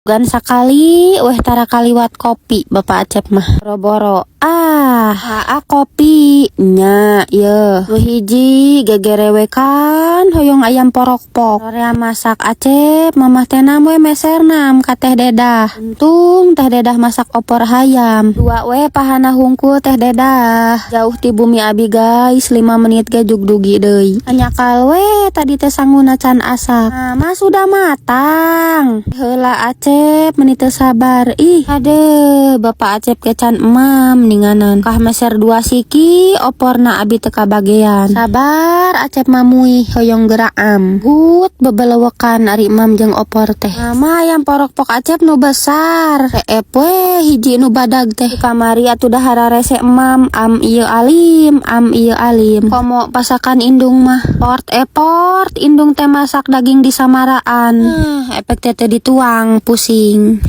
Gan sakali weh tara kaliwat kopi Bapak Acep mah boro-boro kopi nya ye hiji gegerewe kan hoyong ayam porok-pok Korea masak Acep mamah tenam we mesernam ka teh dedah untung teh dedah masak opor hayam dua we pahana hungkul teh dedah jauh ti bumi abi guys 5 menit ge jugdugi deui anyakal we tadi teh sangguna can asak mah sudah matang heula Acep menit teu sabar ih ade Bapak Acep kecan emam ninganan kah meser 2 siki oporna abi teka bagean sabar Acep mamui hoyong geraam gut bebelewekan ari emam jeung opor teh mah ayam porok pok Acep nu besar reep we hiji nu badag teh kamari atuh dahara rese emam am ieu alim komo pasakan indung mah port indung teh masak daging di samaraan efek teh dituang pusing